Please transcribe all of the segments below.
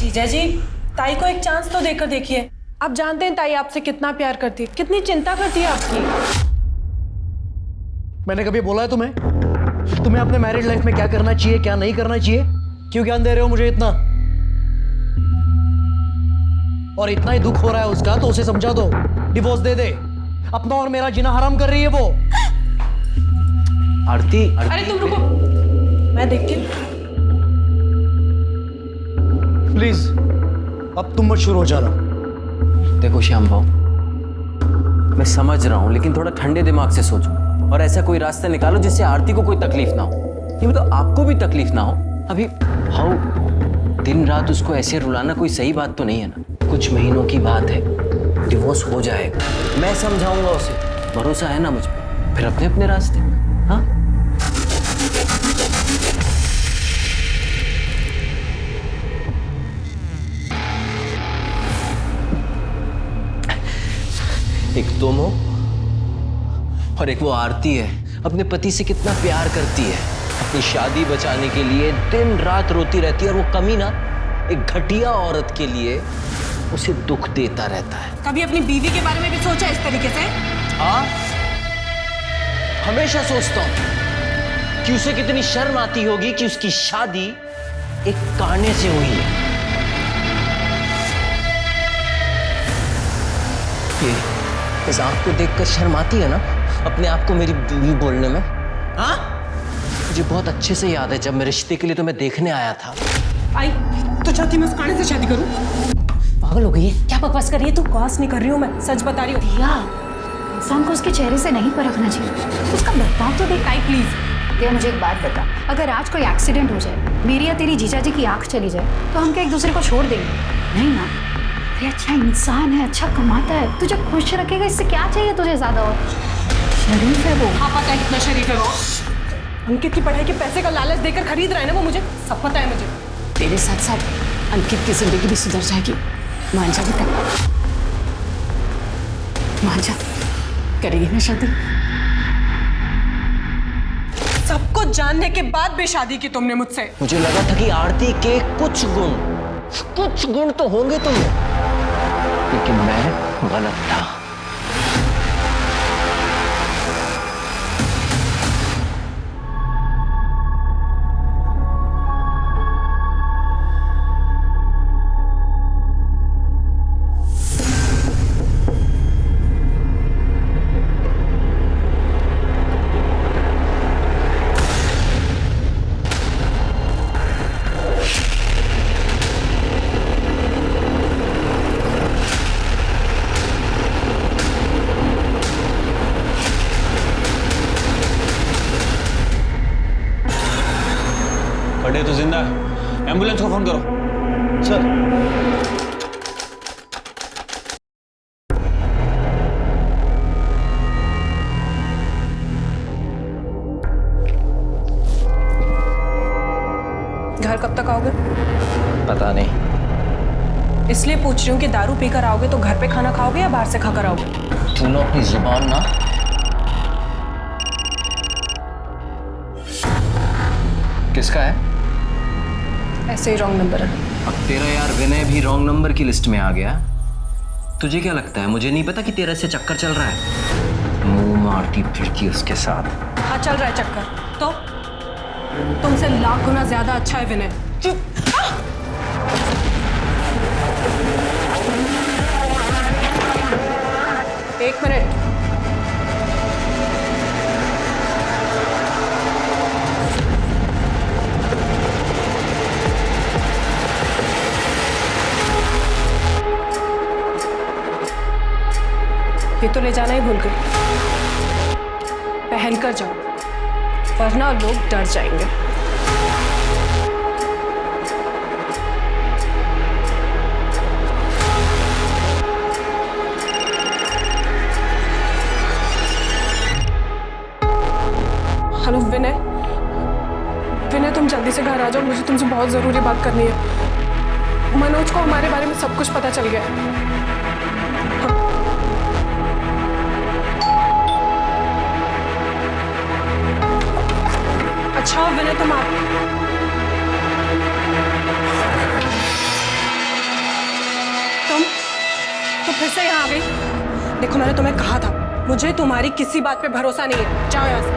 जीजा जी, ताई को एक चांस तो देकर देखिए। आप जानते हैं ताई आपसे कितना प्यार करती है, कितनी चिंता करती है आपकी। मैंने कभी बोला है तुम्हें अपने मैरिड लाइफ में क्या करना चाहिए क्या नहीं करना चाहिए? क्यों ज्ञान दे रहे हो मुझे इतना? और इतना ही दुख हो रहा है उसका तो उसे समझा दो, डिवोर्स दे दे। अपना और मेरा जीना हराम कर रही है वो। आरती, अरे तुम रुको, मैं देखती हूँ। प्लीज अब तुम मत शुरू हो जाना। देखो श्याम भाऊ, मैं समझ रहा हूं लेकिन थोड़ा ठंडे दिमाग से सोचो और ऐसा कोई रास्ता निकालो जिससे आरती को कोई तकलीफ ना हो। नहीं मतलब आपको भी तकलीफ ना हो। अभी भाऊ दिन रात उसको ऐसे रुलाना कोई सही बात तो नहीं है ना। कुछ महीनों की बात है, डिवोर्स हो जाएगा। मैं समझाऊंगा उसे, भरोसा है ना मुझ पर। फिर अपने अपने रास्ते। हाँ एक तुम हो और एक वो आरती है। अपने पति से कितना प्यार करती है, अपनी शादी बचाने के लिए दिन रात रोती रहती है। और वो कमीना एक घटिया औरत के लिए उसे दुख देता रहता है। कभी अपनी बीवी के बारे में भी सोचा इस तरीके से? हाँ, हमेशा सोचता हूं कि उसे कितनी शर्म आती होगी कि उसकी शादी एक काने से हुई है। इस आंख को देखकर शर्म आती है ना अपने आप को मेरी बीवी बोलने में। हाँ, मुझे बहुत अच्छे से याद है जब मैं रिश्ते के लिए तुम्हें देखने आया था। आई तो चाहती मैं उस काने से शादी करूं? पागल हो गई है क्या? बकवास कर रही है तू? बकवास नहीं कर रही हूं, मैं सच बता रही हूँ। दिया, इंसान को उसके चेहरे से नहीं परखना चाहिए, उसका बर्ताव तो देख। आई प्लीज दिया, मुझे एक बात बता, अगर आज कोई एक्सीडेंट हो जाए, मेरी या तेरी जीजा जी की आंख चली जाए, तो हम क्या एक दूसरे को छोड़ देंगे? नहीं ना। ये अच्छा इंसान है, अच्छा कमाता है, तुझे खुश रखेगा, इससे क्या चाहिए तुझे ज्यादा? और शरीफ है वो। हाँ पता है कितना शरीफ है वो। अंकित की पढ़ाई के पैसे का लालच देकर खरीद रहा है ना वो, मुझे सब पता है। मुझे तेरे साथ साथ अंकित की जिंदगी भी सुधर जाएगी। मान जा बेटा, मान जा, करेगी ना शादी? सब कुछ जानने के बाद भी शादी की तुमने मुझसे। मुझे लगा था कि आरती के कुछ गुण तो होंगे तुम्हें, लेकिन मैं गलत था। बड़े तो जिंदा है, एम्बुलेंस को फोन करो। सर घर कब तक आओगे? पता नहीं। इसलिए पूछ रही हूँ कि दारू पीकर आओगे तो घर पे खाना खाओगे या बाहर से खाकर आओगे? सुनो अपनी जुबान ना। किसका है? ऐसे ही रॉन्ग नंबर है। अब तेरा यार विनय भी रॉन्ग नंबर की लिस्ट में आ गया। तुझे क्या लगता है मुझे नहीं पता कि तेरे से चक्कर चल रहा है? मुंह मारती फिरती उसके साथ। हाँ चल रहा है चक्कर, तो तुमसे लाख गुना ज्यादा अच्छा है विनय। एक मिनट, ये तो ले जाना ही भूल गई। पहन कर जाओ वरना लोग डर जाएंगे। हेलो विनय, विनय तुम जल्दी से घर आ जाओ, मुझे तुमसे बहुत जरूरी बात करनी है। मनोज को हमारे बारे में सब कुछ पता चल गया है। अच्छा विनय तुम आप फिर से यहाँ आ गई। देखो मैंने तुम्हें कहा था, मुझे तुम्हारी किसी बात पे भरोसा नहीं है। जाओ यहाँ से।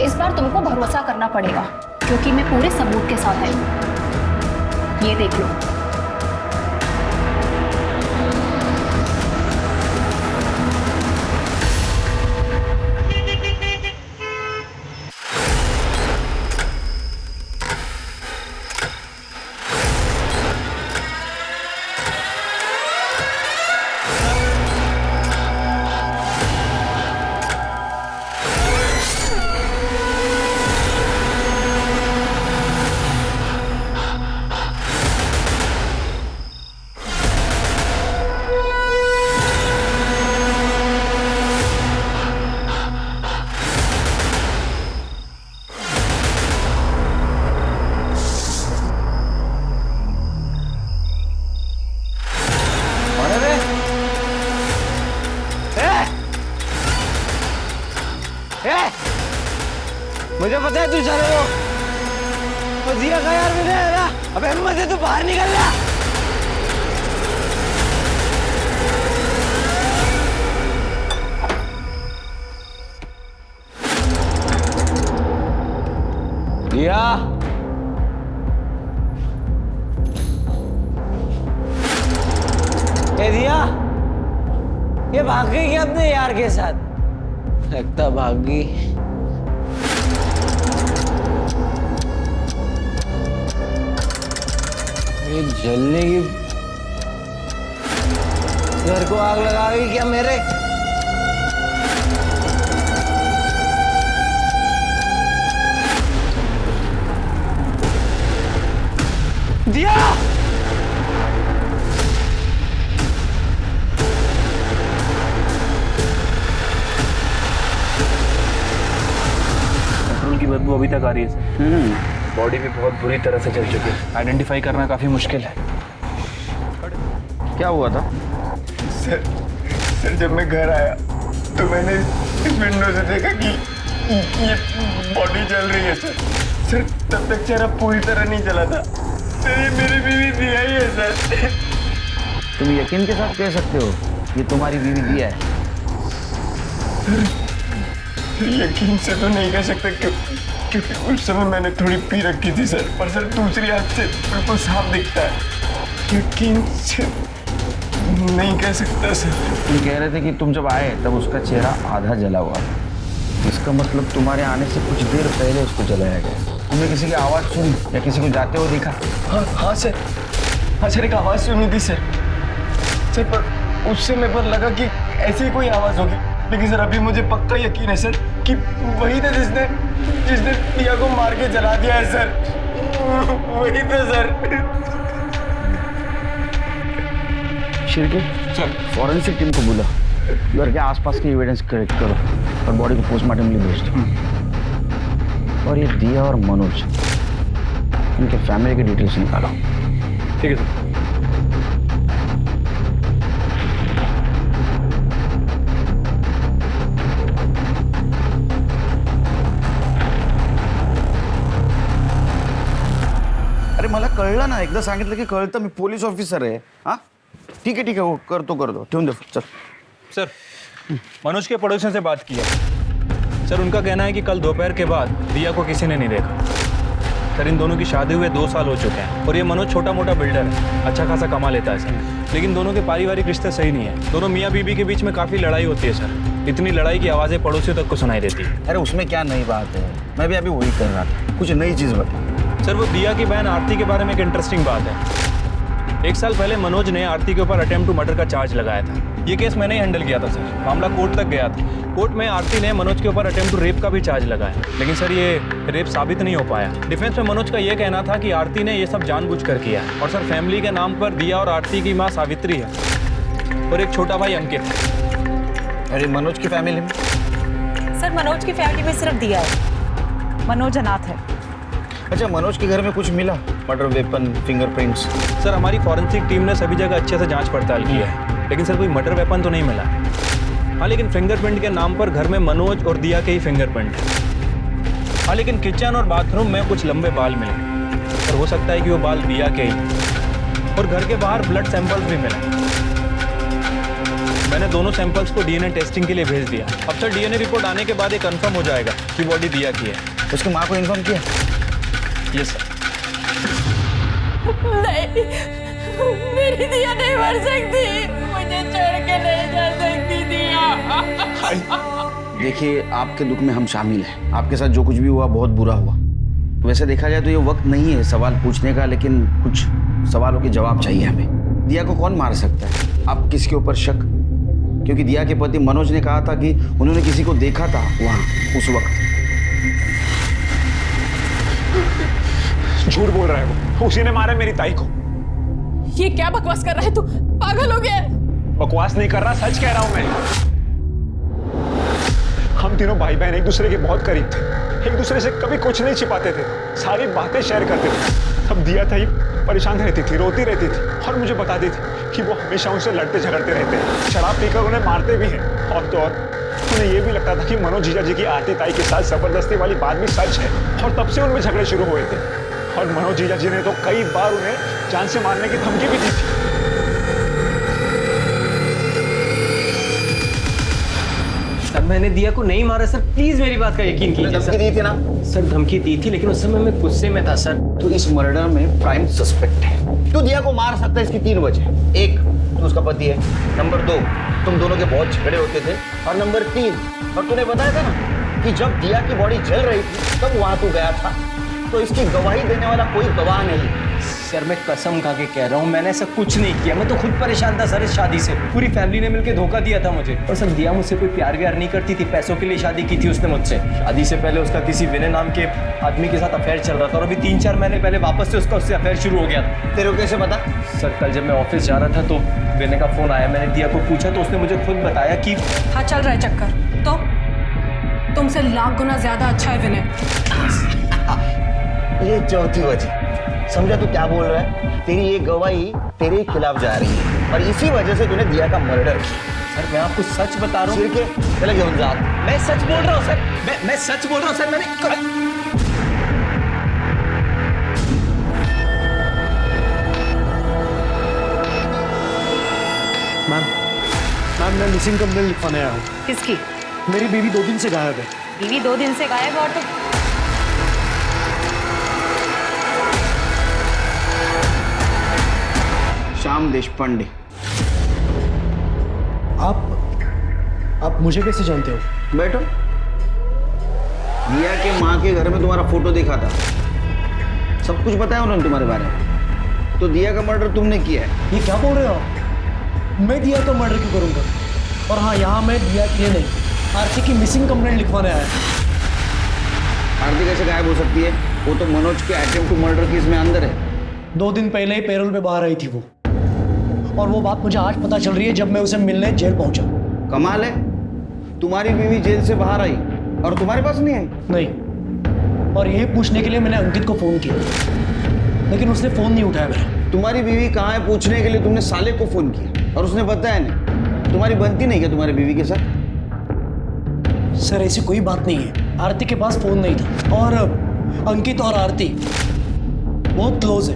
इस बार तुमको भरोसा करना पड़ेगा क्योंकि मैं पूरे सबूत के साथ आई हूँ। ये देख लो। मुझे पता है तू चले हो। तो दिया का यार मुझे है ना। अबे हिम्मत है तो बाहर निकल जा। दिया ए दिया, ये भाग गई क्या अपने यार के साथ? लगता भाग गई। ये जलने की घर को आग लगा गई क्या मेरे? दिया पेट्रोल की बदबू अभी तक आ रही है। बॉडी भी बहुत बुरी तरह से जल चुकी है। आइडेंटिफाई करना काफी मुश्किल है। क्या हुआ था? सर जब मैं घर आया तो मैंने इस विंडो से देखा कि ये बॉडी जल रही है सर। तब तक चेहरा पूरी तरह नहीं जला था। सर ये मेरी बीवी दिया ही है सर। तुम यकीन के साथ कह सकते हो ये तुम्हारी बीवी दिया है? यकीन से तो नहीं कह सकते क्योंकि उस समय मैंने थोड़ी पी रखी थी सर। पर सर दूसरी आंख से बिल्कुल साफ दिखता है। यकीन से नहीं कह सकता सर। तुम कह रहे थे कि तुम जब आए तब उसका चेहरा आधा जला हुआ था। इसका मतलब तुम्हारे आने से कुछ देर पहले उसको जलाया गया। तुमने किसी की आवाज़ सुनी या किसी को जाते हुए देखा? हाँ सर। हाँ सर एक आवाज़ सुनी थी सर। पर उस समय पर लगा कि ऐसी कोई आवाज़ होगी। लेकिन सर अभी मुझे पक्का यकीन है सर कि वही था जिसने दिया को मार के जला दिया है सर। वही था sir. Shirke sir, forensic team को बुला, घर के आसपास के एविडेंस कलेक्ट करो और बॉडी को पोस्टमार्टम के लिए भेज दो। और ये दिया और मनोज, इनके फैमिली की डिटेल्स निकालो। ठीक है सर। अरे मला कळलं ना, एकदा सांगितलं की कळतं. मी पोलीस ऑफिसर आहे. हां ठीक है हो, करतो ठेवून दे. चल सर, मनोज के पड़ोसियों से बात की है सर। उनका कहना है कि कल दोपहर के बाद दिया को किसी ने नहीं देखा सर। इन दोनों की शादी हुए 2 साल हो चुके हैं और ये मनोज छोटा मोटा बिल्डर है, अच्छा खासा कमा लेता है सर। लेकिन दोनों के पारिवारिक रिश्ते सही नहीं है। दोनों मियाँ बीबी के बीच में काफ़ी लड़ाई होती है सर। इतनी लड़ाई की आवाज़ें पड़ोसियों तक को सुनाई देती है। अरे उसमें क्या नई बात है? मैं भी अभी वही कर रहा था, कुछ नई चीज़ बता। सर वो दिया की बहन आरती के बारे में एक इंटरेस्टिंग बात है। 1 साल पहले मनोज ने आरती के ऊपर अटेम्प्ट टू मर्डर का चार्ज लगाया था। ये केस मैंने ही हैंडल किया था सर। मामला कोर्ट तक गया था। कोर्ट में आरती ने मनोज के ऊपर अटेम्प्ट टू रेप का भी चार्ज लगाया, लेकिन सर ये रेप साबित नहीं हो पाया। डिफेंस में मनोज का ये कहना था कि आरती ने ये सब जानबूझकर किया है। और सर फैमिली के नाम पर दिया और आरती की माँ सावित्री है और एक छोटा भाई अंकित है। अरे मनोज की फैमिली में? सर मनोज की फैमिली में सिर्फ दिया है। मनोज अनाथ है। अच्छा, मनोज के घर में कुछ मिला? Murder weapon, fingerprints? सर हमारी फॉरेंसिक टीम ने सभी जगह अच्छे से जांच पड़ताल की है, लेकिन सर कोई मर्डर वेपन तो नहीं मिला। हाँ लेकिन फिंगरप्रिंट के नाम पर घर में मनोज और दिया के ही फिंगरप्रिंट है। हाँ लेकिन किचन और बाथरूम में कुछ लंबे बाल मिले और हो सकता है कि वो बाल दिया के ही। और घर के बाहर ब्लड सैंपल्स भी मिले। मैंने दोनों सैंपल्स को डीएनए टेस्टिंग के लिए भेज दिया। अब सर डीएनए रिपोर्ट आने के बाद ये कंफर्म हो जाएगा कि बॉडी दिया की है। उसकी माँ को इन्फॉर्म किया? Yes sir. नहीं, मेरी दिया नहीं मर सकती, मुझे छोड़ के नहीं जा सकती दिया। देखिए, आपके दुख में हम शामिल हैं। आपके साथ जो कुछ भी हुआ बहुत बुरा हुआ। वैसे देखा जाए तो ये वक्त नहीं है सवाल पूछने का, लेकिन कुछ सवालों के जवाब चाहिए हमें। दिया को कौन मार सकता है? आप किसके ऊपर शक? क्योंकि दिया के पति मनोज ने कहा था कि उन्होंने किसी को देखा था वहाँ उस वक्त। झूठ बोल रहा है वो, उसी ने मारा मेरी ताई को। ये क्या बकवास कर रहा है तू? पागल हो गया? बकवास नहीं कर रहा, सच कह रहा हूं मैं। हम तीनों भाई बहन एक दूसरे के बहुत करीब थे, एक दूसरे से कभी कुछ नहीं छिपाते थे, सारी बातें शेयर करते थे। तब दिया था ये परेशान रहती थी, रोती रहती थी और मुझे बताती थी कि वो हमेशा उनसे लड़ते झगड़ते रहते हैं, शराब पीकर उन्हें मारते भी हैं। और तो और उन्हें ये भी लगता था कि मनोज जीजा जी की आरती ताई के साथ जबरदस्ती वाली बात भी सच है, और तब से उनमें झगड़े शुरू हुए थे। और मनोज जीजा जी ने तो कई बार उन्हें जान से मारने की धमकी भी दी थी। सर मैंने दिया को नहीं मारा सर, प्लीज मेरी बात का यकीन कीजिए। धमकी दी थी ना? सर धमकी दी थी, लेकिन उस समय मैं गुस्से में था सर। तो इस मर्डर में प्राइम सस्पेक्ट है। तू दिया को मार सकता है इसकी 3 वजह। 1, तू उसका पति है। नंबर 2, तुम दोनों के बहुत झगड़े होते थे। और नंबर 3, और तूने बताया था ना कि जब दिया की बॉडी जल रही थी तब वहां तू गया था। तो इसकी गवाही देने वाला कोई गवाह नहीं। सर मैं कसम खा के कह रहा हूँ, मैंने ऐसा कुछ नहीं किया। मैं तो खुद परेशान था सर इस शादी से। पूरी फैमिली ने मिलकर धोखा दिया था मुझे। और सर दिया मुझसे कोई प्यार व्यार नहीं करती थी, पैसों के लिए शादी की थी उसने मुझसे। शादी से पहले उसका किसी विनय नाम के आदमी के साथ अफेयर चल रहा था, और अभी 3-4 महीने पहले वापस से उससे अफेयर शुरू हो गया था। तेरे को कैसे पता? सर कल जब मैं ऑफिस जा रहा था तो विनय का फोन आया। मैंने दिया को पूछा तो उसने मुझे खुद बताया कि हाँ चल रहा है चक्कर। तो तुमसे लाख गुना ज्यादा अच्छा है विनय। ये चौथी वजह। समझा तू क्या बोल रहा है? तेरी ये गवाही तेरे खिलाफ जा रही है और इसी वजह से तूने दिया का मर्डर किया। सर मैं आपको सच बता रहा हूँ। चले गए जा। मैं सच बोल रहा हूँ सर, मैं सच बोल रहा हूँ सर। मैंने मैम मैं मिसिंग कंप्लेंट लिखवाने आया हूँ। किसकी? मेरी बीवी 2 दिन से गायब है। बीवी 2 दिन से गायब, और तो श्याम देशपांडे। आप मुझे कैसे जानते हो? बैठो। दिया के माँ के घर में तुम्हारा फोटो देखा था, सब कुछ बताया उन्होंने तुम्हारे बारे में। तो दिया का मर्डर तुमने किया है। ये क्या बोल रहे हो आप? मैं दिया का मर्डर क्यों करूंगा? और हाँ, यहाँ मैं दिया के नहीं, आरती की मिसिंग कंप्लेंट लिखवाने आया। आरती कैसे गायब हो सकती है? वो तो मनोज के अटेम्प्ट टू मर्डर केस में अंदर है। 2 दिन पहले ही पैरोल पे बाहर आई थी वो, और वो बात मुझे आज पता चल रही है जब मैं उसे मिलने जेल पहुंचा। कमाल है, तुम्हारी बीवी जेल से बाहर आई और तुम्हारे पास नहीं आई? नहीं, और यही पूछने के लिए मैंने अंकित को फोन किया, लेकिन उसने फोन नहीं उठाया मेरा। तुम्हारी बीवी कहाँ है पूछने के लिए तुमने साले को फोन किया और उसने बताया नहीं। तुम्हारी बनती नहीं क्या तुम्हारी बीवी के साथ? सर ऐसी कोई बात नहीं है, आरती के पास फोन नहीं था, और अंकित और आरती बहुत क्लोज है,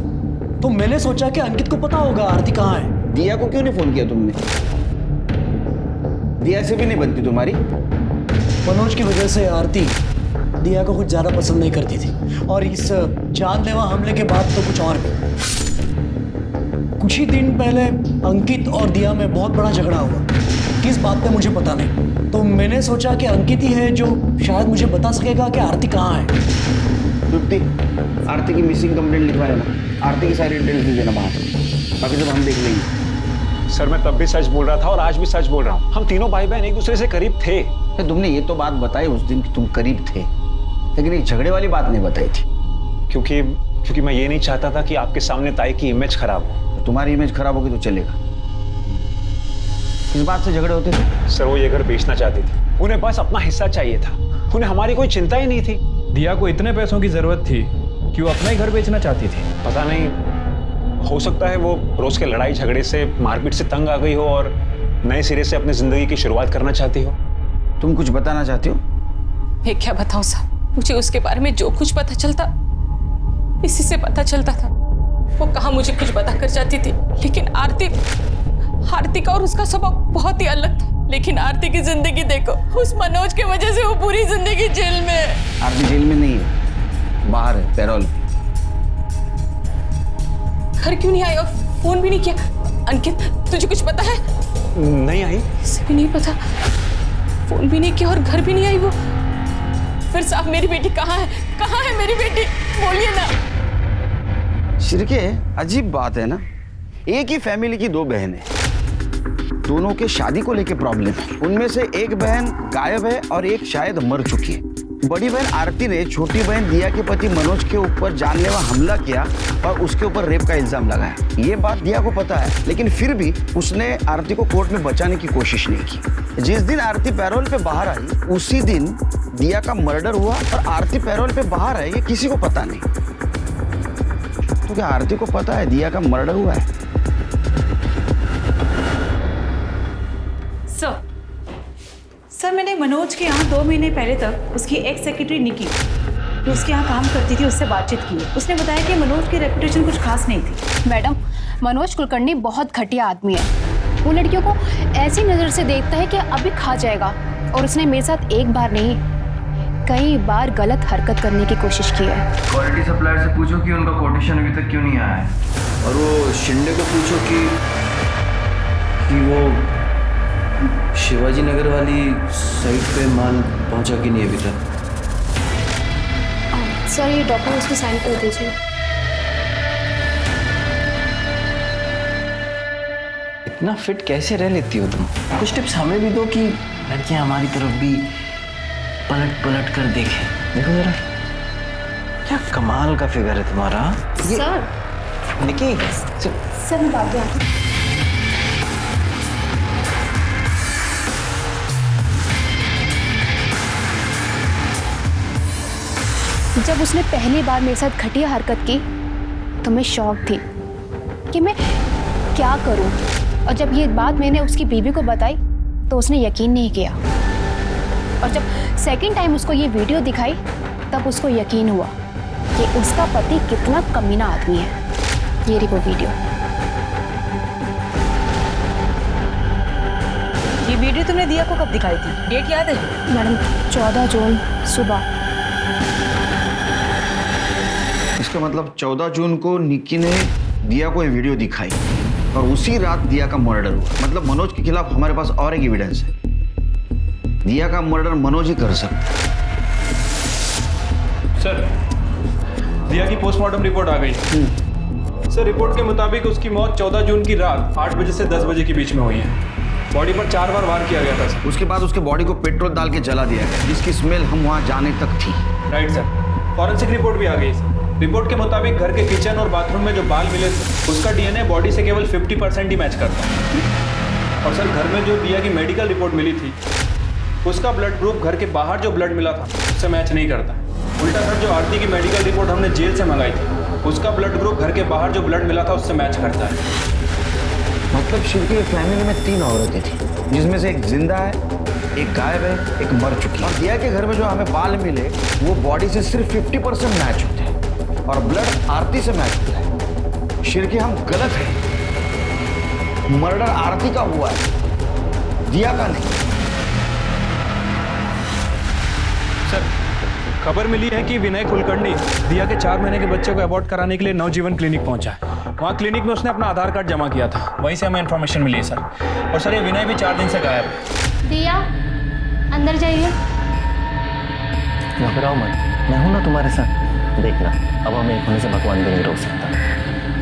तो मैंने सोचा कि अंकित को पता होगा आरती कहाँ है। दिया को क्यों नहीं फोन किया तुमने? दिया से भी नहीं बनती तुम्हारी? मनोज की वजह से आरती दिया को कुछ ज्यादा पसंद नहीं करती थी, और इस जानलेवा हमले के बाद तो कुछ और भी। कुछ ही दिन पहले अंकित और दिया में बहुत बड़ा झगड़ा हुआ, किस बात पे मुझे पता नहीं। तो मैंने सोचा कि अंकित ही है जो शायद मुझे बता सकेगा कि आरती कहाँ है। तृप्ति, आरती की मिसिंग कंप्लेंट लिखवा लेना, आरती की सारी डिटेल्स दे देना बाहर, बाकी सब हम देख लेंगे। सर मैं तब भी सच बोल रहा था और आज भी सच बोल रहा हूँ। हम तीनों भाई बहन एक दूसरे से करीब थे। तुमने ये तो बात बताई उस दिन कि तुम करीब थे, लेकिन एक झगड़े वाली बात नहीं बताई थी। क्योंकि मैं ये नहीं चाहता था कि आपके सामने ताई की इमेज खराब हो। तुम्हारी इमेज खराब होगी तो चलेगा। किस बात से झगड़े होते थे? सर वो ये घर बेचना चाहती थी, उन्हें बस अपना हिस्सा चाहिए था, उन्हें हमारी कोई चिंता ही नहीं थी। दिया को इतने पैसों की जरूरत थी कि वो अपना ही घर बेचना चाहती थी। पता नहीं, हो सकता है वो रोज के लड़ाई झगड़े से, मारपीट से तंग आ गई हो और नए सिरे से अपनी जिंदगी की शुरुआत करना चाहती हो। तुम कुछ बताना चाहती हो? मैं क्या बताऊं साहब, मुझे उसके बारे में जो कुछ पता चलता इसी से पता चलता था। वो कहाँ मुझे कुछ बता कर जाती थी, लेकिन आरती आरती का और उसका स्वभाव बहुत ही अलग था, लेकिन आरती की जिंदगी देखो, उस मनोज के वजह से वो पूरी जिंदगी जेल में है। आरती जेल में नहीं है, बाहर है, पैरोल पे। घर क्यों नहीं आई और फोन भी नहीं किया? अंकित, तुझे कुछ पता है? नहीं आई। इसे भी नहीं पता, फोन भी नहीं किया और घर भी नहीं आई वो। फिर साहब, मेरी बेटी कहाँ है? कहाँ है मेरी बेटी? बोलिए ना। शिरके, अजीब बात है ना, एक ही फैमिली की दो बहनें, दोनों के शादी को लेके प्रॉब्लम है। उनमें से एक बहन गायब है और एक शायद मर चुकी है। बड़ी बहन आरती ने छोटी बहन दिया के पति मनोज के ऊपर जानलेवा हमला किया और उसके ऊपर रेप का इल्जाम लगाया। ये बात दिया को पता है, लेकिन फिर भी उसने आरती को कोर्ट में बचाने की कोशिश नहीं की। जिस दिन आरती पैरोल पे बाहर आई, उसी दिन दिया का मर्डर हुआ और आरती पैरोल पे बाहर आई, ये किसी को पता नहीं। तो क्या आरती को पता है दिया का मर्डर हुआ है? सर, मैंने मनोज के यहाँ 2 महीने पहले तक उसकी एक्स सेक्रेटरी निकी, जो उसके यहाँ काम करती थी, उससे बातचीत की। उसने बताया कि मनोज की रेपुटेशन कुछ खास नहीं थी। मैडम, मनोज कुलकर्णी बहुत घटिया आदमी है। वो लड़कियों को ऐसी नज़र से देखता है कि अभी खा जाएगा, और उसने मेरे साथ एक बार नहीं कई बार गलत हरकत करने की कोशिश की है। क्वालिटी सप्लायर से पूछो कि उनका कोटेशन अभी तक क्यों नहीं आया है, और वो शिंदे को पूछो कि वो शिवाजी नगर वाली साइट पे माल पहुंचा कि नहीं अभी तक। सर, ये डॉक्यूमेंट्स पे साइन कर दीजिए। इतना फिट कैसे रह लेती हो तुम? कुछ टिप्स हमें भी दो कि लड़कियां हमारी तरफ भी पलट पलट कर देखें। देखो जरा, क्या कमाल का फिगर है तुम्हारा। सर, निकी, सर मैं बात आती हूँ। जब उसने पहली बार मेरे साथ घटिया हरकत की तो मैं शॉक थी कि मैं क्या करूं, और जब ये बात मैंने उसकी बीवी को बताई तो उसने यकीन नहीं किया, और जब सेकंड टाइम उसको ये वीडियो दिखाई तब उसको यकीन हुआ कि उसका पति कितना कमीना आदमी है। ये रही वो वीडियो। ये वीडियो तुमने दिया को कब दिखाई थी? डेट याद है? मैडम, 14 जून सुबह। इसका मतलब 14 जून को निक्की ने दिया को ये वीडियो दिखाई और उसी रात दिया का मर्डर हुआ। मतलब मनोज के खिलाफ हमारे पास और एक एविडेंस है, दिया का मर्डर मनोज ही कर सकता है। सर, दिया की पोस्टमार्टम रिपोर्ट आ गई। सर, रिपोर्ट के मुताबिक उसकी मौत 14 जून की रात 8 बजे से 10 बजे के बीच में हुई है। बॉडी पर 4 बार वार किया गया था सर। उसके बाद उसके बॉडी को पेट्रोल डाल के जला दिया गया, जिसकी स्मेल हम वहां जाने तक थी। Right sir. फॉरेंसिक रिपोर्ट भी आ गई सर। रिपोर्ट के मुताबिक घर के किचन और बाथरूम में जो बाल मिले थे, उसका डीएनए बॉडी से केवल 50% ही मैच करता है। और सर, घर में जो दिया की मेडिकल रिपोर्ट मिली थी, उसका ब्लड ग्रुप घर के बाहर जो ब्लड मिला था उससे मैच नहीं करता। उल्टा सर, जो आरती की मेडिकल रिपोर्ट हमने जेल से मंगाई थी, उसका ब्लड ग्रुप घर के बाहर जो ब्लड मिला था उससे मैच करता है। मतलब शिव की फैमिली में 3 औरतें थी, जिसमें से एक जिंदा है, एक गायब है, एक मर चुकी है। और दिया के घर में जो हमें बाल मिले वो बॉडी से सिर्फ 50% मैच होते हैं और ब्लड आरती से मैच होता है। शिरके, हम गलत हैं। मर्डर आरती का हुआ है, दिया का नहीं। सर, खबर मिली है कि विनय कुलकर्णी दिया के 4 महीने के बच्चे को अबॉर्ट कराने के लिए नवजीवन क्लिनिक पहुंचा है। वहाँ क्लिनिक में उसने अपना आधार कार्ड जमा किया था, वहीं से हमें इन्फॉर्मेशन मिली है सर। और सर, ये विनय भी 4 दिन से गायब है। दिया, अंदर जाइए। घबराओ मत, मैं हूं ना तुम्हारे साथ। देखना, अब हमें एक होने से भगवान भी नहीं रोक सकता।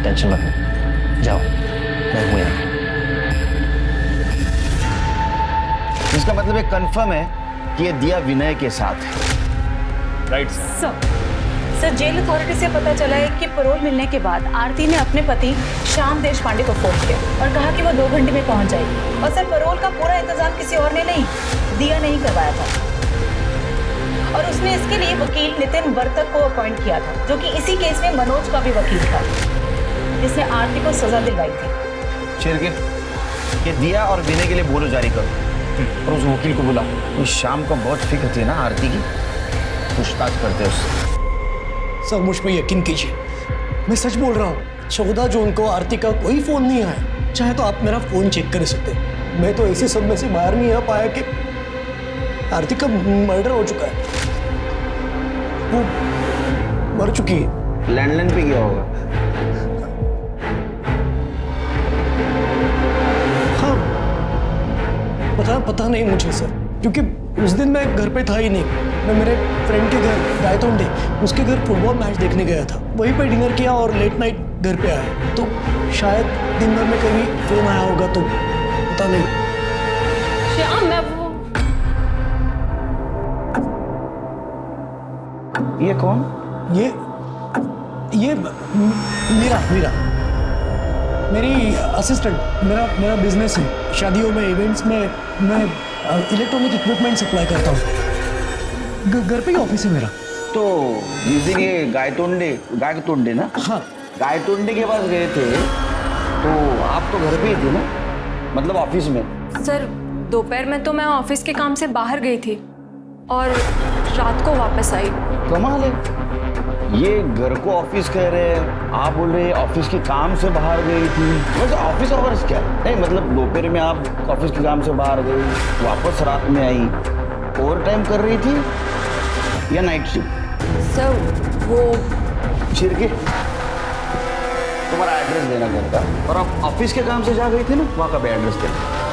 टेंशन मत लो, जाओ, मैं हूं यहाँ। इसका मतलब एक कंफर्म है कि ये दिया विनय के साथ है। राइट सर, जेल अथॉरिटी से पता चला है कि पैरोल मिलने के बाद आरती ने अपने पति श्याम देशपांडे को फोन किया और कहा कि वो 2 घंटे में पहुंच जाएगी। और सर, पैरोल का पूरा इंतजाम किसी और ने नहीं, दिया नहीं करवाया था। और उसने इसके लिए वकील नितिन वर्तक को अपॉइंट किया था, जो कि इसी केस में मनोज का भी वकील था, जिसने आरती को सजा दिलवाई थी। शिरके, ये दिया और विनय के लिए बोलो जारी करो और उस वकील को बुला। उस शाम को बहुत फिक्र थी ना आरती की, पूछताछ करते उससे। सर, मुझ पर यकीन कीजिए, मैं सच बोल रहा हूँ। 14 जून को आरती का कोई फोन नहीं आया। चाहे तो आप मेरा फोन चेक कर सकते हैं। मैं तो ऐसे सब में से बाहर नहीं आ पाया कि आरती का मर्डर हो चुका है, वो मर चुकी है। लैंडलाइन पे गया होगा। हाँ, पता नहीं मुझे सर, क्योंकि उस दिन मैं घर पे था ही नहीं। मैं मेरे फ्रेंड के घर गायतोंडे, उसके घर फुटबॉल मैच देखने गया था, वहीं पे डिनर किया और लेट नाइट घर पे आया। तो शायद दिन भर में कभी फोन आया होगा, तो पता नहीं। श्याम, मैं वो ये कौन? ये मीरा मेरी असिस्टेंट। मेरा बिजनेस है, शादियों में, इवेंट्स में मैं इलेक्ट्रॉनिक इक्विपमेंट सप्लाई करता हूँ। घर पे ही ऑफिस है मेरा। तो जिस दिन ये गायतोंडे ना, हाँ, गायतोंडे के पास गए थे, तो आप तो घर पे ही थे ना, मतलब ऑफिस में? सर, दोपहर में तो मैं ऑफिस के काम से बाहर गई थी और रात को वापस आई। कमाल है, ये घर को ऑफिस कह रहे हैं, आप बोल रहे हैं ऑफिस के काम से बाहर गई थी। वैसे ऑफिस आवर्स क्या है? नहीं मतलब दोपहर में आप ऑफिस के काम से बाहर गई, वापस रात में आई, ओवर टाइम कर रही थी या नाइट शिफ्ट? सर, वो छिरके, तुम्हारा एड्रेस देना घर का, और आप ऑफिस के काम से जा गई थी ना, वहाँ का भी एड्रेस देना।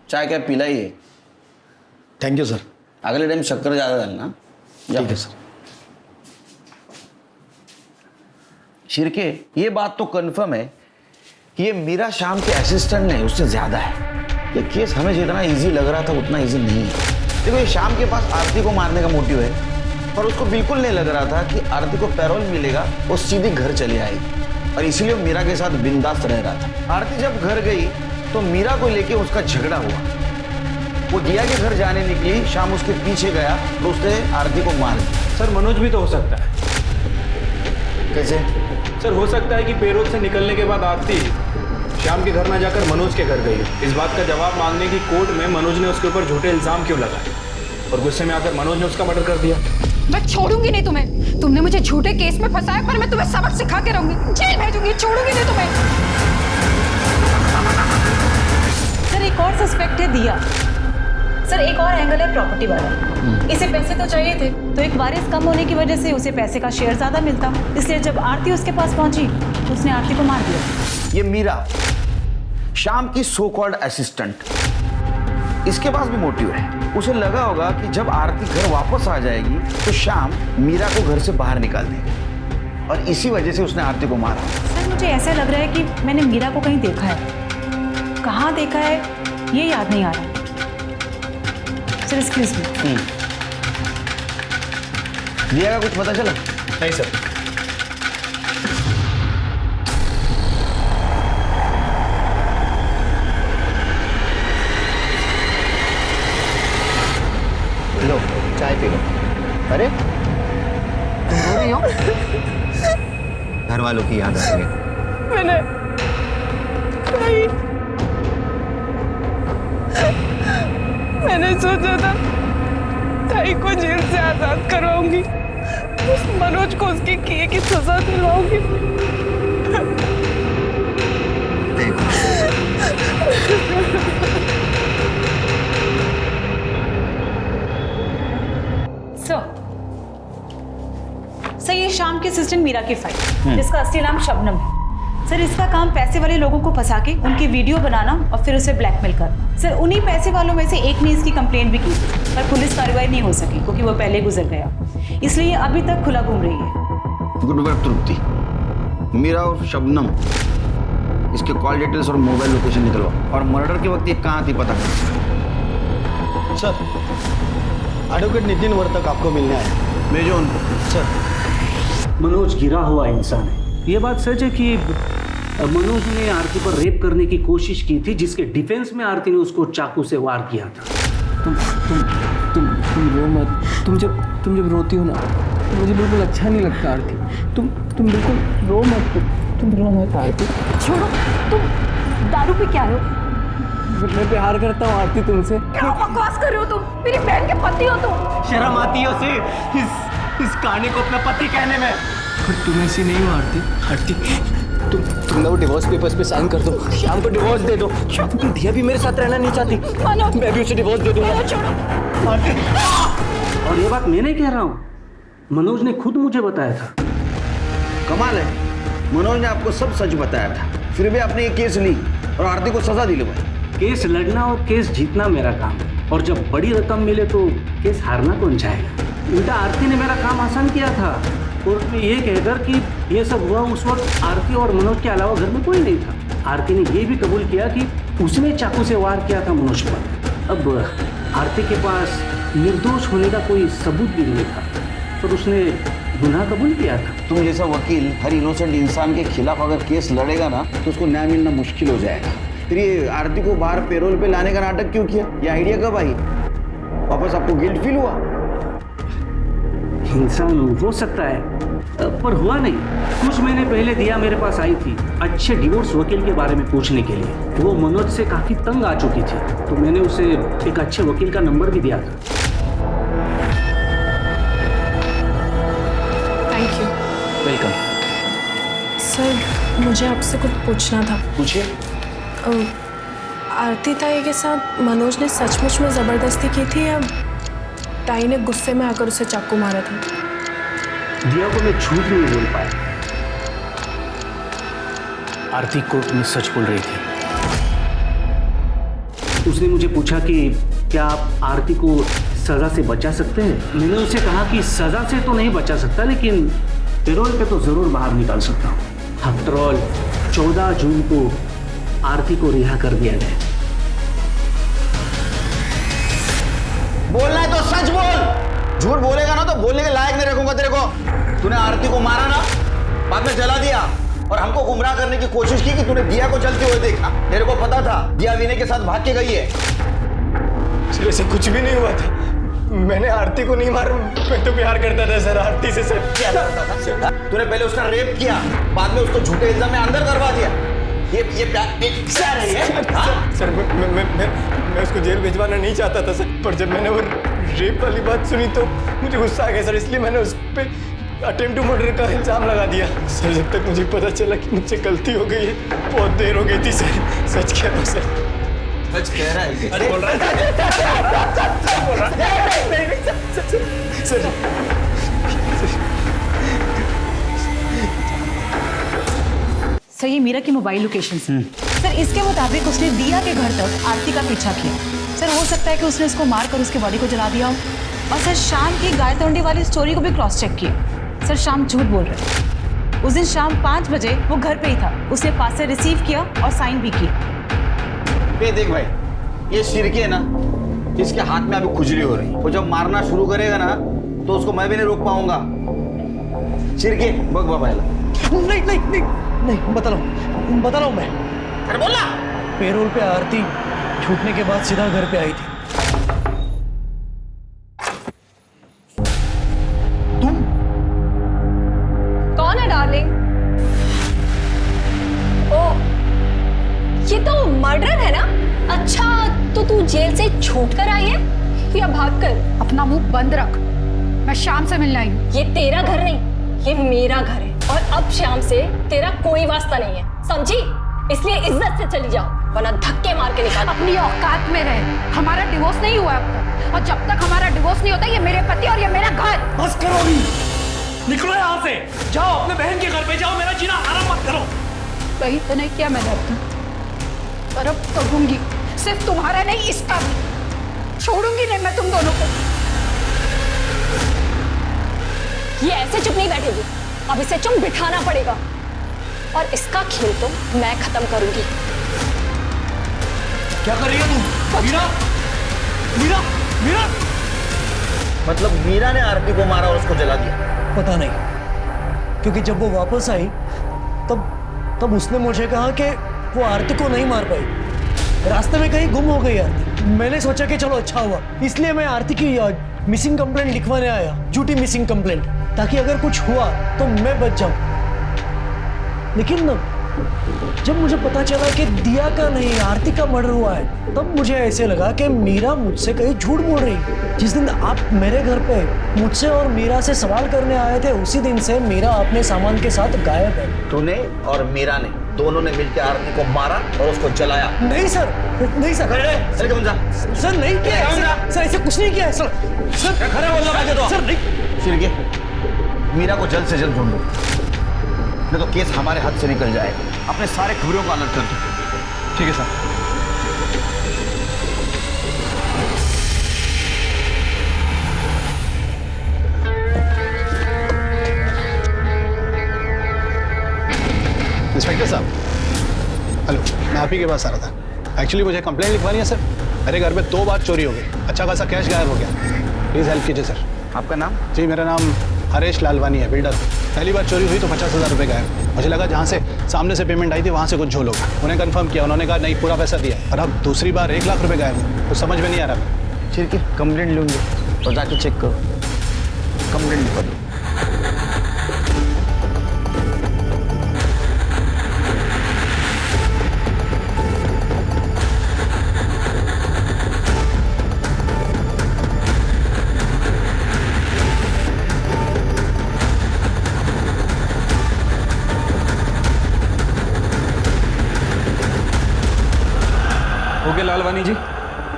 चाय क्या पिलाइए? Thank you sir. अगले टाइम शक्कर ज़्यादा डालना। ठीक है सर। शिरके, ये बात तो कंफर्म है कि ये मीरा शाम के असिस्टेंट नहीं, उससे ज़्यादा है। ये केस हमें जितना इजी लग रहा था उतना इजी नहीं है। देखो, ये शाम के पास आरती को मारने का मोटिव है, पर उसको बिल्कुल नहीं लग रहा था कि आरती को पैरोल मिलेगा, वो सीधी घर चली आएगी, और इसीलिए वो मीरा के साथ बिंदास रह रहा था। आरती जब घर गई तो मीरा को लेके उसका झगड़ा हुआ। वो दिया के घर जाने निकली, शाम उसके पीछे गया तो उसने आरती को मार दिया। सर, मनोज भी तो हो सकता है। कैसे? सर, हो सकता है कि पेरोल से निकलने के बाद आरती श्याम के घर ना जाकर मनोज के घर गई। इस बात का जवाब मांगने की कोर्ट में मनोज ने उसके ऊपर झूठे इल्जाम क्यों लगाए, और गुस्से में आकर मनोज ने उसका मर्डर कर दिया। मैं छोड़ूंगी नहीं तुम्हें। तुमने मुझे झूठे केस में फंसाया, पर मैं तुम्हें सबक सिखा के रहूंगी, जेल भेजूंगी, छोड़ूंगी नहीं तुम्हें। सर, एक और सस्पेक्ट है दिया। सर, एक और एंगल है प्रॉपर्टी वाला। इसे पैसे तो चाहिए थे, तो एक वारिस कम होने की वजह से उसे पैसे का शेयर ज्यादा मिलता, इसलिए जब आरती उसके पास पहुंची तो उसने आरती को मार दिया। ये मीरा शाम की सो कॉल्ड असिस्टेंट, इसके पास भी मोटिव है। उसे लगा होगा कि जब आरती घर वापस आ जाएगी तो शाम मीरा को घर से बाहर निकाल देगी, और इसी वजह से उसने आरती को मारा। सर, मुझे ऐसा लग रहा है कि मैंने मीरा को कहीं देखा है। कहाँ देखा है ये याद नहीं आ रहा। Sir, excuse me. दिया का कुछ पता चला? नहीं सर। लो, चाय पी लो। अरे, तुम रो रही हो? घर वालों की याद आ रही है? मैंने सोचा था ताई को जेल से आजाद करवाऊंगी, उस मनोज को उसके किए की सजा दिलवाऊंगी। देखो, सर, ये शाम की असिस्टेंट मीरा की फाइल, जिसका असली नाम शबनम है। सर, इसका काम पैसे वाले लोगों को फंसा के उनकी वीडियो बनाना और फिर उसे ब्लैकमेल करना। सर, उन्हीं पैसे वालों में से एक ने इसकी कंप्लेंट भी की, पर पुलिस कार्रवाई नहीं हो सकी क्योंकि वो पहले गुजर गया, इसलिए अभी तक खुला घूम रही है। गुड वर्क तृप्ति। मीरा और शबनम, इसके कॉल डिटेल्स और मोबाइल लोकेशन निकलवाओ, और मर्डर के वक्त ये कहाँ थी पता करो। सर, एडवोकेट नितिन वर्तक आपको मिलने आया। भेजो उनको। सर, मनोज गिरा हुआ इंसान है। ये बात सच है कि मनोज ने आरती पर रेप करने की कोशिश की थी, जिसके डिफेंस में आरती ने उसको चाकू से वार किया था। तुम रो मत। तुम जब रोती हो ना तो मुझे बिल्कुल अच्छा नहीं लगता आरती। तुम बिल्कुल रो मत। तुम रो मत आरती। छोड़ो, तुम दारू पे क्या हो? मैं प्यार करता हूँ आरती तुमसे। क्या बकवास कर रहे हो तुम? मेरी बहन के पति हो तुम। शर्म आती है उसे? इस कहानी को अपना पति कहने में। पर तुम ऐसी नहीं हो आरती। आरती तुम ना वो डिवोर्स पेपर्स पे साइन कर दो, श्याम को डिवोर्स दे दो। दिया भी मेरे साथ रहना नहीं चाहती, मैं भी उसे डिवोर्स दे दूंगा। और ये बात मैं नहीं कह रहा हूँ, मनोज ने खुद मुझे बताया था। कमाल है, मनोज ने आपको सब सच बताया था, फिर भी आपने ये केस ली और आरती को सजा दिलवाई। केस लड़ना और केस जीतना मेरा काम है, और जब बड़ी रकम मिले तो केस हारना कौन चाहेगा। उल्टा आरती ने मेरा काम आसान किया था, कोर्ट में ये कहकर कि ये सब हुआ उस वक्त आरती और मनोज के अलावा घर में कोई नहीं था। आरती ने ये भी कबूल किया कि उसने चाकू से वार किया था मनोज पर। अब आरती के पास निर्दोष होने का कोई सबूत भी नहीं था, पर उसने गुनाह कबूल किया था। तुम जैसा वकील हर इनोसेंट इंसान के खिलाफ अगर केस लड़ेगा ना तो उसको न्याय मिलना मुश्किल हो जाएगा। फिर ये आरती को बाहर पेरोल पे लाने का नाटक क्यों किया? ये आइडिया कब आई? वापस आपको गिल्ट फील हुआ? इंसान हो सकता है, पर हुआ नहीं। कुछ महीने पहले दिया मेरे पास आई थी अच्छे डिवोर्स वकील के बारे में पूछने के लिए। वो मनोज से काफी तंग आ चुकी थी, तो मैंने उसे एक अच्छे वकील का नंबर भी दिया था। Thank you. वेलकम। सर मुझे आपसे कुछ पूछना था। पूछिए। आरती ताई के साथ मनोज ने सचमुच में ज़बरदस्ती की थी या ताई ने गुस्से में आकर उसे चाकू मारा था? दिया को मैं झूठ नहीं बोल पाया। आरती कोर्ट में सच बोल रही थी। उसने मुझे पूछा कि क्या आप आरती को सजा से बचा सकते हैं। मैंने उसे कहा कि सजा से तो नहीं बचा सकता, लेकिन पेरोल पे तो जरूर बाहर निकाल सकता हूँ। आफ्टर ऑल 14 जून को आरती को रिहा कर दिया गया। बोलना है तो सच बोल, झूठ बोलेगा ना तो बोलने के लायक नहीं रखूंगा तेरे को। तूने आरती को मारा ना, बाद में जला दिया और हमको गुमराह करने की कोशिश की कि तूने दिया को जलते हुए देखा। तेरे को पता था दिया विनय के साथ भाग के गई है। सर ऐसे कुछ भी नहीं हुआ था, मैंने आरती को नहीं मारा, मैं तो प्यार करता था सर आरती से। सर क्या करता था? तूने पहले उसका रेप किया, बाद में उसको झूठे इल्जाम में अंदर करवा दिया। ये प्यार है ये? सर मैं उसको जेल भिजवाना नहीं चाहता था सर, पर जब मैंने वो रेप वाली बात सुनी तो मुझे गुस्सा आ गया सर, इसलिए मैंने उस पर अटेम्प्ट टू मर्डर का इल्जाम लगा दिया। सर जब तक मुझे पता चला कि मुझसे गलती हो गई है बहुत देर हो गई थी सर। सच कह रहा हूँ सर। सच कह रहा है? सच बोल रहा है सर। सर ये मीरा की मोबाइल लोकेशन है। सर इसके मुताबिक उसने दिया के घर तक आरती का पीछा किया। सर हो सकता है कि उसने उसको मार कर उसके बॉडी को जला दिया हो। और सर शाम की गायतोंडी वाली स्टोरी को भी क्रॉस चेक किया। सर शाम झूठ बोल रहे हैं। उस दिन शाम 5 बजे वो घर पे ही था। उसने पास से रिसीव किया और साइन भी किया। ये देख भाई, ये शिरके है ना, इसके हाथ में अभी खुजली हो रही है। वो जब मारना शुरू करेगा ना तो उसको मैं भी नहीं रोक पाऊंगा। शिरके बग बाबा। नहीं बता रहा हूँ मैं। अरे बोला। पेरोल पे आरती छूटने के बाद सीधा घर पे आई थी। तुम कौन है डार्लिंग? ओ ये तो मर्डर है ना। अच्छा तो तू जेल से छूट कर आई है या भाग कर? अपना मुंह बंद रख, मैं शाम से मिलने आई हूँ। ये तेरा घर नहीं, ये मेरा घर है और अब शाम से तेरा कोई वास्ता नहीं है, समझी? इसलिए इज्जत से चली जाओ वरना धक्के मार के निकाल। अपनी औकात में रहे। हमारा डिवोर्स नहीं हुआ अब तक, और जब तक हमारा डिवोर्स नहीं होता ये मेरे पति और ये मेरा घर। बस करो भी, निकलो यहाँ से, जाओ अपने बहन के घर पे जाओ, मेरा जीना हराम मत करो। कहीं तो नहीं किया मैंने अब तक, पर अब करूंगी। सिर्फ तुम्हारा नहीं, इसका भी छोड़ूंगी नहीं मैं तुम दोनों को। ये ऐसे चुप नहीं बैठेगी, अब इसे चुप बिठाना पड़ेगा और इसका खेल तो मैं खत्म करूंगी। क्या कर रही है तू? मीरा, मीरा, मीरा। मतलब मीरा ने आरती को मारा और उसको जला दिया? पता नहीं, क्योंकि जब वो वापस आई तब उसने मुझे कहा कि वो आरती को नहीं मार पाई, रास्ते में कहीं गुम हो गई आरती। मैंने सोचा कि चलो अच्छा हुआ, इसलिए मैं आरती की मिसिंग कंप्लेंट लिखवाने आया, झूठी मिसिंग कंप्लेंट, ताकि अगर कुछ हुआ तो मैं बच जाऊं। लेकिन जब मुझे पता चला कि दिया का नहीं आरती का मर्डर हुआ है, तब मुझे ऐसे लगा कि मीरा मुझसे कहीं झूठ बोल रही है। जिस दिन आप मेरे घर पे मुझसे और मीरा से सवाल करने आए थे, उसी दिन से मीरा अपने सामान के साथ गायब है। तूने और मीरा ने दोनों ने मिलकर आरती को मारा और उसको जलाया। नहीं सर, नहीं सर, सर नहीं किया, सर ऐसे कुछ नहीं किया है सर। सर खड़े बोलना बाकी तो सर नहीं। शिरके, मीरा को जल्द से जल्द ढूंढो, नहीं तो केस हमारे हाथ से निकल जाएगा। अपने सारे खबरों को अलर्ट कर दो। ठीक है सर। इंस्पेक्टर साहब, हेलो, मैं आप ही के पास आ रहा था। एक्चुअली मुझे कंप्लेंट लिखवानी है सर। मेरे घर में 2 बार चोरी हो गई, अच्छा खासा कैश गायब हो गया। प्लीज़ हेल्प कीजिए सर। आपका नाम? जी, मेरा नाम हरेश लालवानी है, बिल्डर। पहली बार चोरी हुई तो 50,000 रुपये गायब। मुझे लगा जहाँ से सामने से पेमेंट आई थी वहाँ से कुछ झोल होगा। उन्हें कंफर्म किया, उन्होंने कहा नहीं पूरा पैसा दिया। और अब दूसरी बार 1 लाख रुपये गायब हो, कुछ समझ में नहीं आ रहा। ठीक है, कंप्लेंट लूँगी और जाके चेक करो। कंप्लेंट लिखवा दो। ओके लालवानी जी,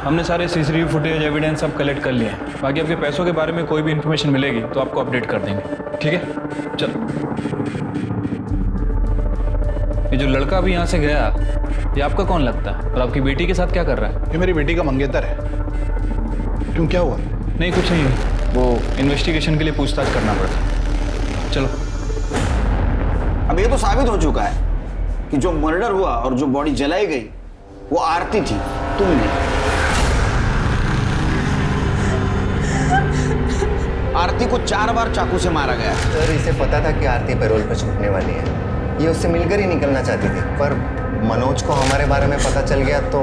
हमने सारे सीसीटीवी फुटेज एविडेंस सब कलेक्ट कर लिए हैं। बाकी आपके पैसों के बारे में कोई भी इन्फॉर्मेशन मिलेगी तो आपको अपडेट कर देंगे। ठीक है, चलो। ये जो लड़का अभी यहाँ से गया, ये आपका कौन लगता है और आपकी बेटी के साथ क्या कर रहा है? ये मेरी बेटी का मंगेतर है। क्यों, क्या हुआ? नहीं कुछ नहीं, वो इन्वेस्टिगेशन के लिए पूछताछ करना पड़ता। चलो। अब ये तो साबित हो चुका है कि जो मर्डर हुआ और जो बॉडी जलाई गई वो आरती थी, तुम नहीं। आरती को 4 बार चाकू से मारा गया। सर, इसे पता था कि आरती पैरोल पर छूटने वाली है। ये उससे मिलकर ही निकलना चाहती थी, पर मनोज को हमारे बारे में पता चल गया तो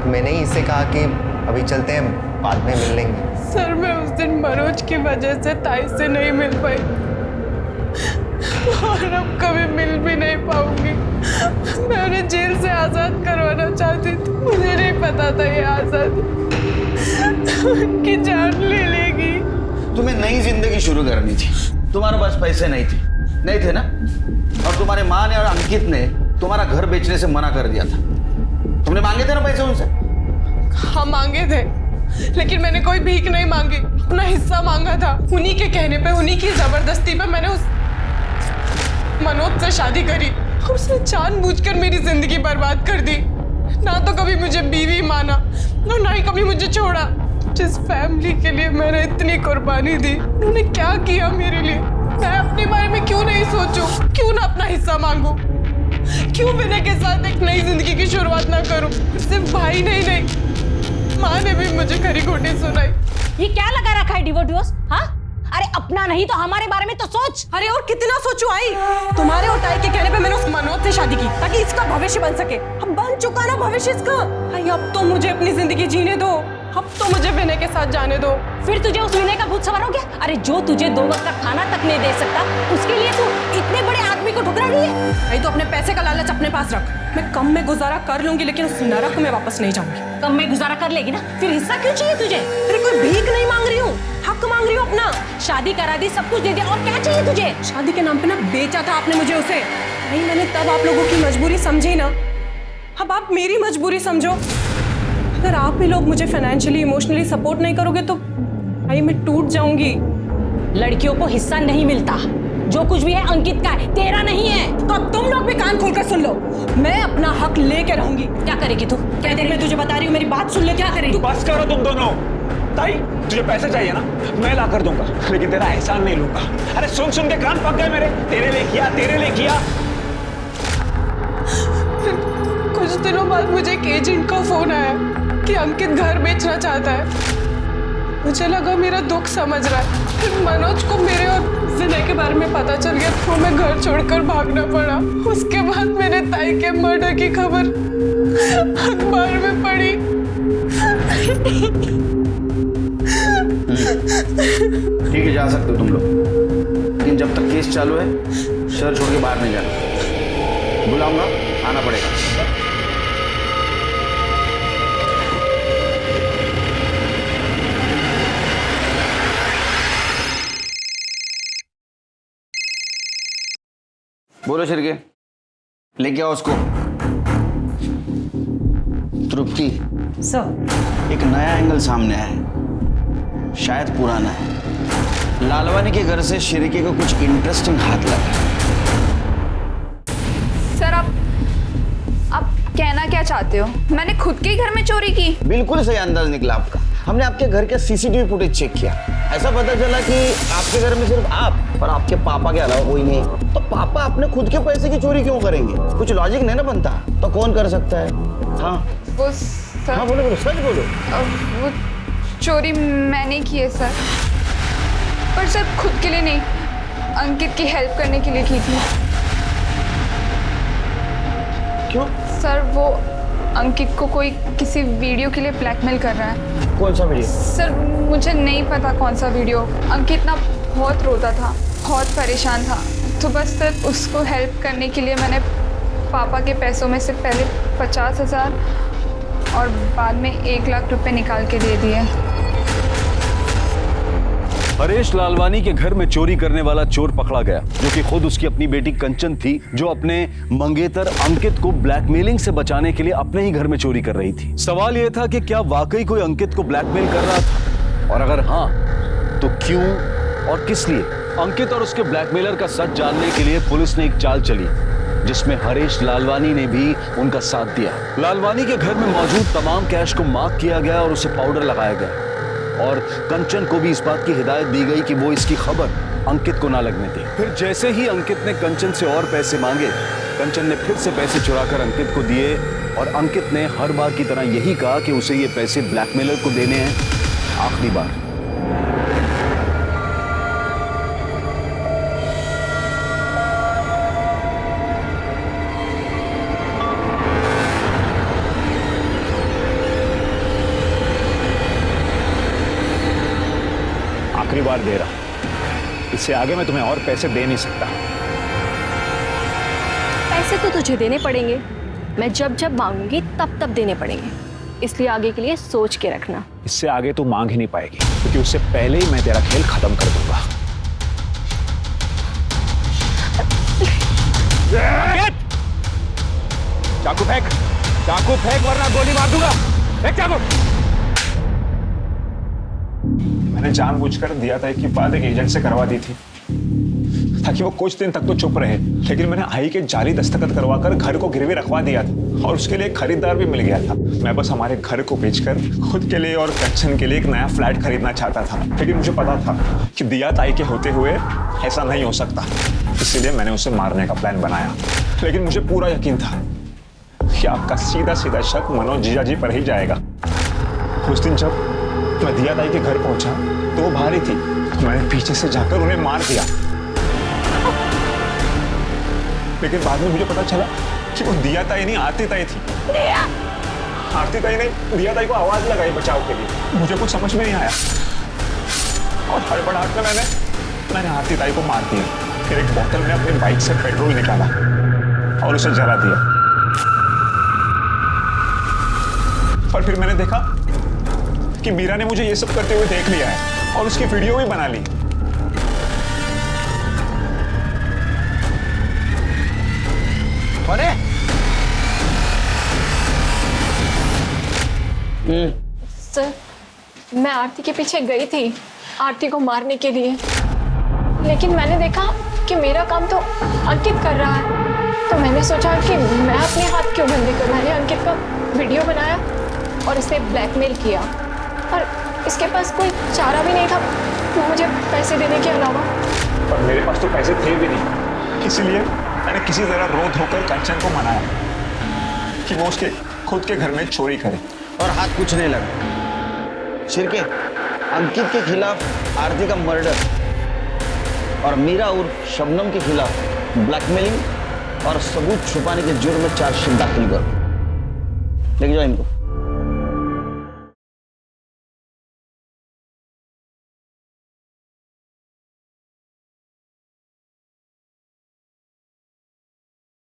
मैंने ही इससे कहा कि अभी चलते हैं, बाद में मिल लेंगे। सर, मैं उस दिन मनोज की वजह से ताई से नहीं मिल पाई और अब कभी मिल भी नहीं पाऊंगी। मैं उन्हें जेल से आजाद करवाना चाहती थी। मुझे नहीं पता था ये आजादी उनकी जान ले लेगी। तुम्हें नई जिंदगी शुरू करनी थी, तुम्हारे पास पैसे नहीं थे ना? और तुम्हारे माँ ने और अंकित ने तुम्हारा घर बेचने से मना कर दिया था। तुमने मांगे थे ना पैसे उनसे? हाँ मांगे थे, लेकिन मैंने कोई भीख नहीं मांगी, अपना हिस्सा मांगा था। उन्हीं के कहने पे, उन्हीं की जबरदस्ती पे मैंने उस मनोज से शादी करी। उसने जानबूझकर मेरी जिंदगी बर्बाद कर दी। ना तो कभी मुझे बीवी माना और ना ही कभी मुझे छोड़ा। जिस फैमिली के लिए मैंने इतनी कुर्बानी दी, उन्होंने क्या किया मेरे लिए? मैं अपने बारे में क्यों नहीं सोचूं? क्यों ना अपना हिस्सा मांगू? क्यों विनय के साथ एक नई जिंदगी की शुरुआत ना करूं? सिर्फ भाई नहीं, माँ ने भी मुझे खरी खोटी सुनाई। ये क्या लगा रखा है डिवोर्स? हाँ, अरे अपना नहीं तो हमारे बारे में तो सोच। अरे और कितना सोचूं आई? तुम्हारे और ताई के कहने पे मैंने उस मनोज से शादी की ताकि इसका भविष्य बन सके। अब बन चुका ना भविष्य इसका। आई, अब तो मुझे अपनी जिंदगी जीने दो। अब तो मुझे विनय के साथ जाने दो। फिर तुझे उस विनय का भूत सवार हो गया? अरे जो तुझे 2 वक्त का खाना तक नहीं दे सकता, उसके लिए तू इतने बड़े आदमी को ठुकरा रही है? आई, तो अपने पैसे का लालच अपने पास रख। मैं कम में गुजारा कर लूंगी, लेकिन उस नरक में वापस नहीं जाऊंगी। कम में गुजारा कर लेगी ना, फिर हिस्सा क्यों चाहिए तुझे? अरे कोई भीख नहीं मांग रही हूँ, हक मांग रही हूँ अपना। शादी करा दी, सब कुछ दे दिया, और क्या चाहिए तुझे? शादी के नाम पे ना बेचा था आपने मुझे उसे। नहीं, मैंने तब आप लोगों की मजबूरी समझी ना, अब आप मेरी मजबूरी समझो। अगर आप भी लोग मुझे फाइनेंशियली, इमोशनली सपोर्ट नहीं करोगे तो भाई मैं टूट जाऊंगी। लड़कियों को हिस्सा नहीं मिलता, जो कुछ भी है अंकित का है, तेरा नहीं है। तो अब तुम लोग भी कान खोलकर सुन लो, मैं अपना हक लेके रहूंगी। क्या करेगी तू? क्या देर मैं तुझे बता रही हूँ, मेरी बात सुन ले। क्या करेगी? बस करो तुम दोनों। ताई, तुझे पैसे चाहिए ना, मैं ला कर दूंगा, लेकिन तेरा एहसान नहीं लूंगा। अरे सुन सुन के कान पक गए मेरे। तेरे लिए किया। कुछ दिनों बाद मुझे एक एजेंट का फोन आया कि अंकित घर बेचना चाहता है। मुझे लगा मेरा दुख समझ रहा है। फिर मनोज को मेरे और विनय के बारे में पता चल गया तो मैं घर छोड़कर भागना पड़ा। उसके बाद मेरे ताई के मर्डर की खबर अखबार में पड़ी। ठीक है, जा सकते हो तुम लोग, लेकिन जब तक केस चालू है शहर छोड़ के बाहर नहीं जाना। बुलाऊंगा, आना पड़ेगा। बोलो शिर्के, लेके आओ उसको। तृप्ति सर, एक नया एंगल सामने आया है, शायद पुराना है। लालवानी के घर से शिर्के को कुछ इंटरेस्टिंग हाथ लगा। सर आप कहना क्या चाहते हो? मैंने खुद के ही घर में चोरी की? बिल्कुल सही अंदाज निकला आपका। हमने आपके घर के सीसीटीवी फुटेज चेक किया, ऐसा पता चला कि आपके घर में सिर्फ आप और आपके पापा के अलावा कोई नहीं है। तो पापा अपने खुद के पैसे की चोरी क्यों करेंगे? कुछ लॉजिक नहीं ना बनता। तो कौन कर सकता है? हाँ वो सर, हाँ बोलो बोलो, सच बोलो। वो चोरी मैंने की है सर, पर सर खुद के लिए नहीं, अंकित की हेल्प करने के लिए की थी। क्यों? सर वो अंकित को कोई किसी वीडियो के लिए ब्लैकमेल कर रहा है। कौन सा वीडियो? सर मुझे नहीं पता कौन सा वीडियो। अंकित ना बहुत रोता था, बहुत परेशान था, तो बस सर उसको हेल्प करने के लिए मैंने पापा के पैसों में से पहले 50,000 और बाद में 1 लाख रुपए निकाल के दे दिए। हरेश लालवानी के घर में चोरी करने वाला चोर पकड़ा गया, जो कि खुद उसकी अपनी बेटी कंचन थी, जो अपने मंगेतर अंकित को ब्लैकमेलिंग से बचाने के लिए अपने ही घर में चोरी कर रही थी। सवाल यह था कि क्या वाकई कोई अंकित को ब्लैकमेल कर रहा था, और अगर हाँ तो क्यों और किस लिए? अंकित और उसके ब्लैकमेलर का सच जानने के लिए पुलिस ने एक चाल चली, जिसमें हरेश लालवानी ने भी उनका साथ दिया। लालवानी के घर में मौजूद तमाम कैश को मार्क किया गया और उसे पाउडर लगाया गया, और कंचन को भी इस बात की हिदायत दी गई कि वो इसकी खबर अंकित को ना लगने दे। फिर जैसे ही अंकित ने कंचन से और पैसे मांगे, कंचन ने फिर से पैसे चुराकर अंकित को दिए, और अंकित ने हर बार की तरह यही कहा कि उसे ये पैसे ब्लैकमेलर को देने हैं, आखिरी बार। आखिरी बार दे रहा, इससे आगे मैं तुम्हें और पैसे दे नहीं सकता। पैसे तो तुझे देने पड़ेंगे, मैं जब जब मांगूंगी तब तब देने पड़ेंगे, इसलिए आगे के लिए सोच के रखना। इससे आगे तू मांग ही नहीं पाएगी, क्योंकि उससे पहले ही मैं तेरा खेल खत्म कर दूंगा। चाकू फेंक वरना गोली मार दूंगा। फेंक चाकू। मैंने जानबूझकर दिया था कि बात एक एजेंट से करवा दी थी, ताकि वो कुछ दिन तक तो चुप रहे, लेकिन मैंने आई के जाली दस्तखत करवाकर घर को गिरवी रखवा दिया था, और उसके लिए एक खरीदार भी मिल गया था। मैं बस हमारे घर को बेचकर खुद के लिए और कंचन के लिए एक नया फ्लैट खरीदना चाहता था, लेकिन मुझे पता था कि दिया ताई के होते हुए ऐसा नहीं हो सकता, इसीलिए मैंने उसे मारने का प्लान बनाया। लेकिन मुझे पूरा यकीन था कि आपका सीधा सीधा शक मनोज जीजा जी पर ही जाएगा। उस दिन जब मैं दिया ताई के घर पहुंचा तो वो बाहर ही थी, तो मैंने पीछे से जाकर उन्हें मार दिया। लेकिन बाद में मुझे पता चला कि वो दिया ताई नहीं, आरती ताई थी। आरती ताई ने दिया ताई को आवाज लगाई बचाव के लिए। मुझे कुछ समझ में नहीं आया, और हड़बड़ाहट में मैंने आरती ताई को मार दिया। फिर एक बोतल में अपनी बाइक से पेट्रोल निकाला और उसे जला दिया। और फिर मैंने देखा कि मीरा ने मुझे ये सब करते हुए देख लिया है और उसकी वीडियो भी बना ली। अरे सर, मैं आरती के पीछे गई थी आरती को मारने के लिए, लेकिन मैंने देखा कि मेरा काम तो अंकित कर रहा है, तो मैंने सोचा कि मैं अपने हाथ क्यों गंदे करूं। मैंने अंकित का वीडियो बनाया और इसे ब्लैकमेल किया, और इसके पास कोई चारा भी नहीं था मुझे पैसे देने के अलावा। पर मेरे पास तो पैसे थे भी नहीं, इसीलिए मैंने किसी तरह रो धोकर कंचन को मनाया कि वो उसके खुद के घर में चोरी करे, और हाथ कुछ नहीं लगा। शिर्के, अंकित के खिलाफ आरती का मर्डर और मीरा उर्फ शबनम के खिलाफ ब्लैकमेलिंग और सबूत छुपाने के जुर्म में चार्जशीट दाखिल करो। लेके जाओ इनको।